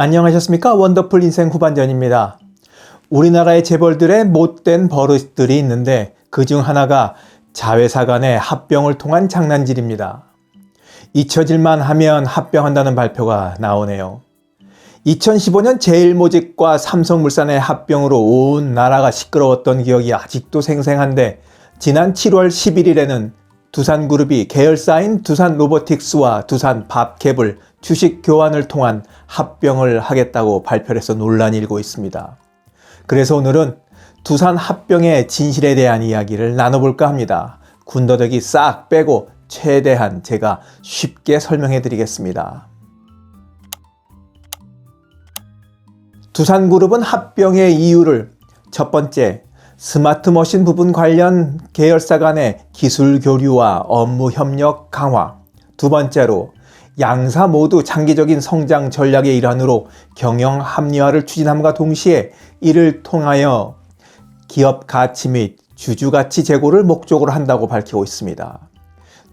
안녕하셨습니까? 원더풀 인생 후반전입니다. 우리나라의 재벌들의 못된 버릇들이 있는데 그중 하나가 자회사 간의 합병을 통한 장난질입니다. 잊혀질만 하면 합병한다는 발표가 나오네요. 2015년 제일모직과 삼성물산의 합병으로 온 나라가 시끄러웠던 기억이 아직도 생생한데 지난 7월 11일에는 두산그룹이 계열사인 두산로보틱스와 두산밥캡을 주식 교환을 통한 합병을 하겠다고 발표를 해서 논란이 일고 있습니다. 그래서 오늘은 두산 합병의 진실에 대한 이야기를 나눠볼까 합니다. 군더더기 싹 빼고 최대한 제가 쉽게 설명해 드리겠습니다. 두산그룹은 합병의 이유를 첫 번째, 스마트머신 부분 관련 계열사 간의 기술 교류와 업무 협력 강화. 두 번째로 양사 모두 장기적인 성장 전략의 일환으로 경영 합리화를 추진함과 동시에 이를 통하여 기업 가치 및 주주가치 제고를 목적으로 한다고 밝히고 있습니다.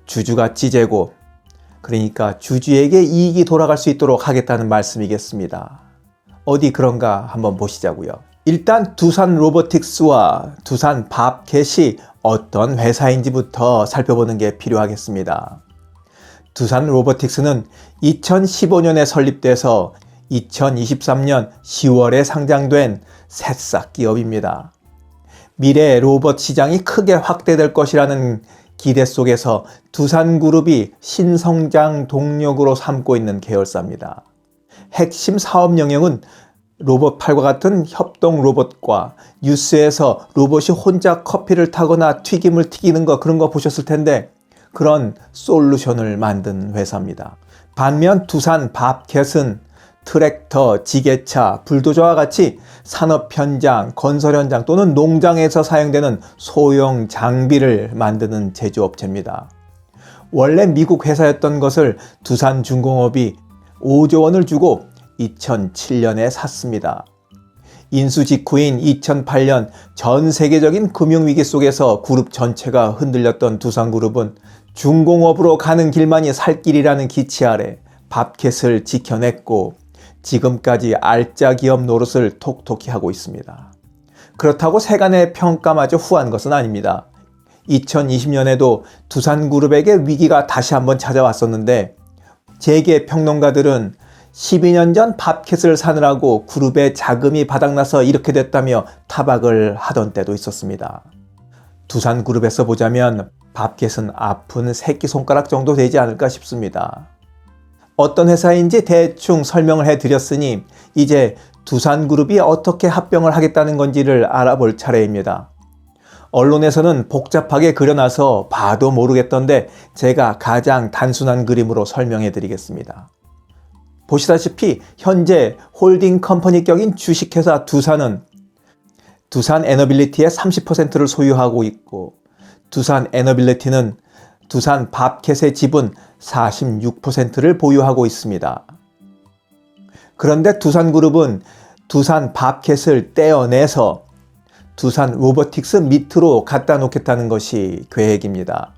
주주가치 제고, 그러니까 주주에게 이익이 돌아갈 수 있도록 하겠다는 말씀이겠습니다. 어디 그런가 한번 보시자고요. 일단 두산로보틱스와 두산밥켓이 어떤 회사인지부터 살펴보는 게 필요하겠습니다. 두산로보틱스는 2015년에 설립돼서 2023년 10월에 상장된 새싹 기업입니다. 미래 로봇 시장이 크게 확대될 것이라는 기대 속에서 두산그룹이 신성장 동력으로 삼고 있는 계열사입니다. 핵심 사업 영역은 로봇팔과 같은 협동 로봇과 뉴스에서 로봇이 혼자 커피를 타거나 튀김을 튀기는 거 그런 거 보셨을 텐데 그런 솔루션을 만든 회사입니다. 반면 두산밥켓은 트랙터, 지게차, 불도저와 같이 산업 현장, 건설 현장 또는 농장에서 사용되는 소형 장비를 만드는 제조업체입니다. 원래 미국 회사였던 것을 두산중공업이 5조 원을 주고 2007년에 샀습니다. 인수 직후인 2008년 전 세계적인 금융위기 속에서 그룹 전체가 흔들렸던 두산그룹은 중공업으로 가는 길만이 살 길이라는 기치 아래 밥켓을 지켜냈고 지금까지 알짜 기업 노릇을 톡톡히 하고 있습니다. 그렇다고 세간의 평가마저 후한 것은 아닙니다. 2020년에도 두산그룹에게 위기가 다시 한번 찾아왔었는데 재계 평론가들은 12년 전 밥켓을 사느라고 그룹의 자금이 바닥나서 이렇게 됐다며 타박을 하던 때도 있었습니다. 두산그룹에서 보자면 밥켓은 아픈 새끼손가락 정도 되지 않을까 싶습니다. 어떤 회사인지 대충 설명을 해드렸으니 이제 두산그룹이 어떻게 합병을 하겠다는 건지를 알아볼 차례입니다. 언론에서는 복잡하게 그려놔서 봐도 모르겠던데 제가 가장 단순한 그림으로 설명해 드리겠습니다. 보시다시피 현재 홀딩 컴퍼니격인 주식회사 두산은 두산에너빌리티의 30%를 소유하고 있고 두산에너빌리티는 두산밥켓의 지분 46%를 보유하고 있습니다. 그런데 두산그룹은 두산밥켓을 떼어내서 두산로보틱스 밑으로 갖다 놓겠다는 것이 계획입니다.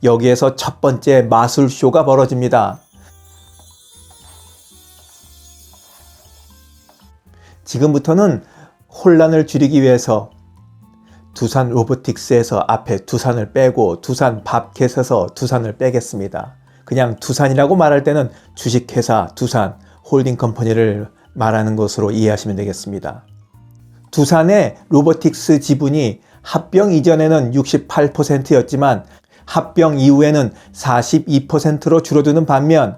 여기에서 첫 번째 마술쇼가 벌어집니다. 지금부터는 혼란을 줄이기 위해서 두산로보틱스에서 앞에 두산을 빼고 두산밥켓에서 두산을 빼겠습니다. 그냥 두산이라고 말할 때는 주식회사 두산 홀딩컴퍼니를 말하는 것으로 이해하시면 되겠습니다. 두산의 로보틱스 지분이 합병 이전에는 68%였지만 합병 이후에는 42%로 줄어드는 반면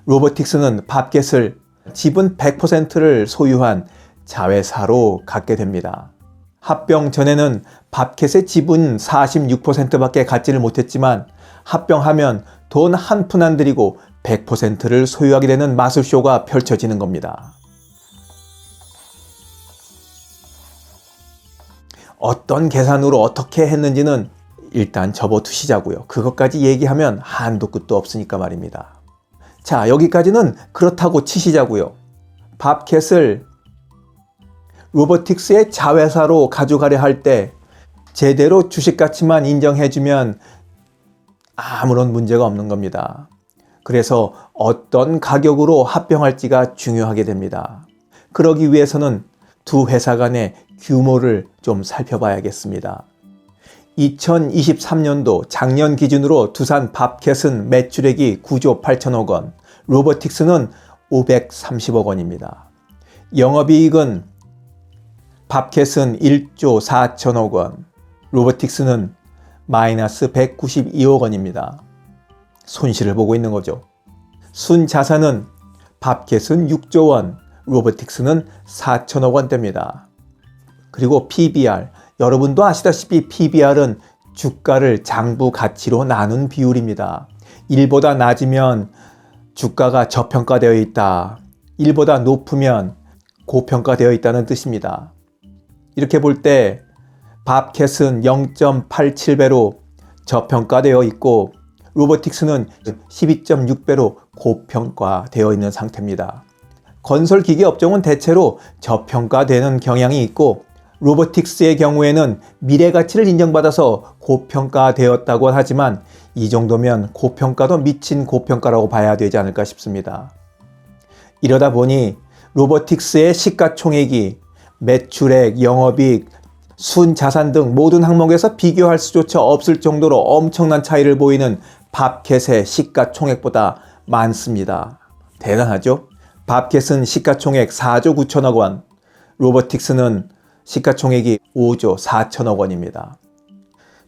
로보틱스는 밥켓을 지분 100%를 소유한 자회사로 갖게 됩니다. 합병 전에는 밥켓의 지분 46%밖에 갖지를 못했지만 합병하면 돈 한 푼 안 들이고 100%를 소유하게 되는 마술쇼가 펼쳐지는 겁니다. 어떤 계산으로 어떻게 했는지는 일단 접어두시자고요. 그것까지 얘기하면 한도 끝도 없으니까 말입니다. 자, 여기까지는 그렇다고 치시자고요. 밥켓을 로보틱스의 자회사로 가져가려 할 때 제대로 주식가치만 인정해주면 아무런 문제가 없는 겁니다. 그래서 어떤 가격으로 합병할지가 중요하게 됩니다. 그러기 위해서는 두 회사 간의 규모를 좀 살펴봐야겠습니다. 2023년도 작년 기준으로 두산 밥캣은 매출액이 9조 8천억 원, 로보틱스는 530억 원입니다. 영업이익은 밥캣은 1조 4천억 원, 로보틱스는 마이너스 192억 원입니다. 손실을 보고 있는 거죠. 순자산은 밥캣은 6조 원, 로보틱스는 4천억 원대입니다. 그리고 PBR, 여러분도 아시다시피 PBR은 주가를 장부 가치로 나눈 비율입니다. 1보다 낮으면 주가가 저평가되어 있다. 1보다 높으면 고평가되어 있다는 뜻입니다. 이렇게 볼 때 밥캣은 0.87배로 저평가되어 있고 로보틱스는 12.6배로 고평가되어 있는 상태입니다. 건설기계 업종은 대체로 저평가되는 경향이 있고 로보틱스의 경우에는 미래가치를 인정받아서 고평가되었다고 하지만 이 정도면 고평가도 미친 고평가라고 봐야 되지 않을까 싶습니다. 이러다 보니 로보틱스의 시가총액이 매출액, 영업이익, 순자산 등 모든 항목에서 비교할 수조차 없을 정도로 엄청난 차이를 보이는 밥캣의 시가총액보다 많습니다. 대단하죠? 밥캣은 시가총액 4조 9천억 원, 로보틱스는 시가총액이 5조 4천억 원입니다.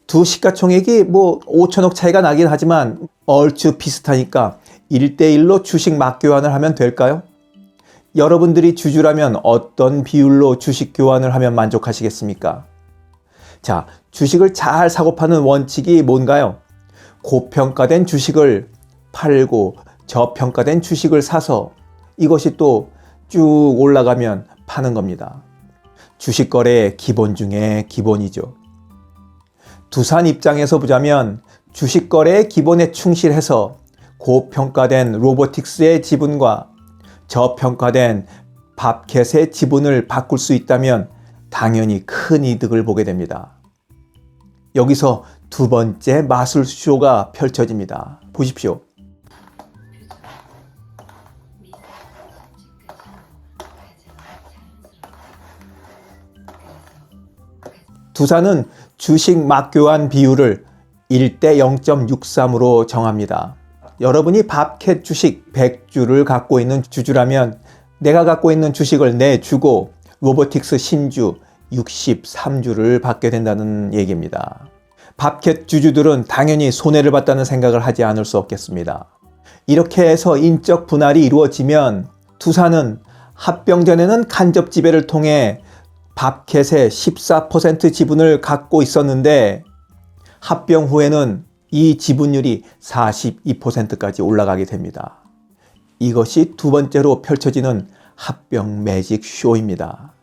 두 시가총액이 5천억 차이가 나긴 하지만 얼추 비슷하니까 1대1로 주식 맞교환을 하면 될까요? 여러분들이 주주라면 어떤 비율로 주식 교환을 하면 만족하시겠습니까? 자, 주식을 잘 사고 파는 원칙이 뭔가요? 고평가된 주식을 팔고 저평가된 주식을 사서 이것이 또 쭉 올라가면 파는 겁니다. 주식 거래의 기본 중에 기본이죠. 두산 입장에서 보자면 주식 거래의 기본에 충실해서 고평가된 로보틱스의 지분과 저평가된 밥캣의 지분을 바꿀 수 있다면 당연히 큰 이득을 보게 됩니다. 여기서 두 번째 마술쇼가 펼쳐집니다. 보십시오. 두산은 주식 맞교환 비율을 1대 0.63으로 정합니다. 여러분이 밥캣 주식 100주를 갖고 있는 주주라면 내가 갖고 있는 주식을 내주고 로보틱스 신주 63주를 받게 된다는 얘기입니다. 밥캣 주주들은 당연히 손해를 봤다는 생각을 하지 않을 수 없겠습니다. 이렇게 해서 인적 분할이 이루어지면 두산은 합병 전에는 간접 지배를 통해 밥캣의 14% 지분을 갖고 있었는데 합병 후에는 이 지분율이 42%까지 올라가게 됩니다. 이것이 두 번째로 펼쳐지는 합병 매직 쇼입니다.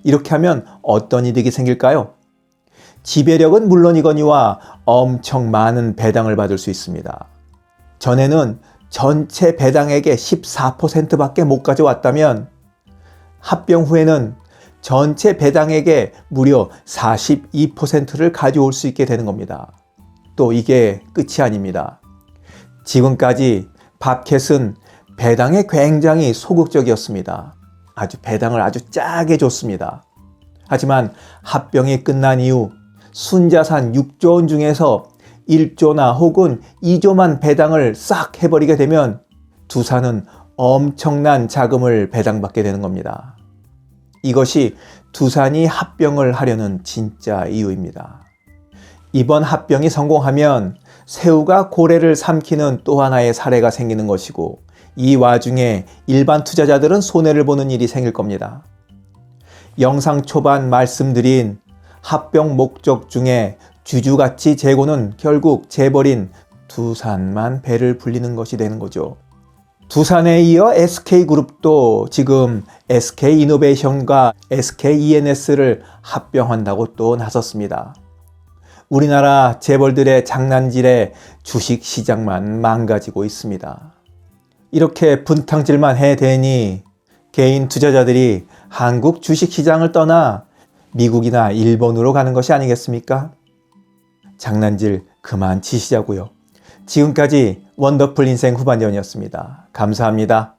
이렇게 하면 어떤 이득이 생길까요? 지배력은 물론이거니와 엄청 많은 배당을 받을 수 있습니다. 전에는 전체 배당액의 14%밖에 못 가져왔다면 합병 후에는 전체 배당액의 무려 42%를 가져올 수 있게 되는 겁니다. 또 이게 끝이 아닙니다. 지금까지 밥캣은 배당에 굉장히 소극적이었습니다. 배당을 아주 짜게 줬습니다. 하지만 합병이 끝난 이후 순자산 6조 원 중에서 1조나 혹은 2조만 배당을 싹 해버리게 되면 두산은 엄청난 자금을 배당받게 되는 겁니다. 이것이 두산이 합병을 하려는 진짜 이유입니다. 이번 합병이 성공하면 새우가 고래를 삼키는 또 하나의 사례가 생기는 것이고 이 와중에 일반 투자자들은 손해를 보는 일이 생길 겁니다. 영상 초반 말씀드린 합병 목적 중에 주주가치 재고는 결국 재벌인 두산만 배를 불리는 것이 되는 거죠. 두산에 이어 SK그룹도 지금 SK이노베이션과 SKENS를 합병한다고 또 나섰습니다. 우리나라 재벌들의 장난질에 주식시장만 망가지고 있습니다. 이렇게 분탕질만 해대니 개인 투자자들이 한국 주식시장을 떠나 미국이나 일본으로 가는 것이 아니겠습니까? 장난질 그만 치시자고요. 지금까지 원더풀 인생 후반전이었습니다. 감사합니다.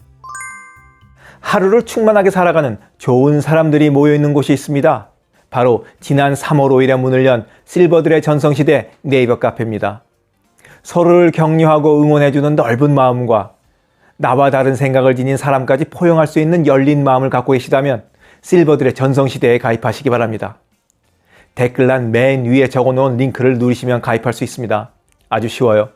하루를 충만하게 살아가는 좋은 사람들이 모여있는 곳이 있습니다. 바로 지난 3월 5일에 문을 연 실버들의 전성시대 네이버 카페입니다. 서로를 격려하고 응원해주는 넓은 마음과 나와 다른 생각을 지닌 사람까지 포용할 수 있는 열린 마음을 갖고 계시다면 실버들의 전성시대에 가입하시기 바랍니다. 댓글란 맨 위에 적어놓은 링크를 누르시면 가입할 수 있습니다. 아주 쉬워요.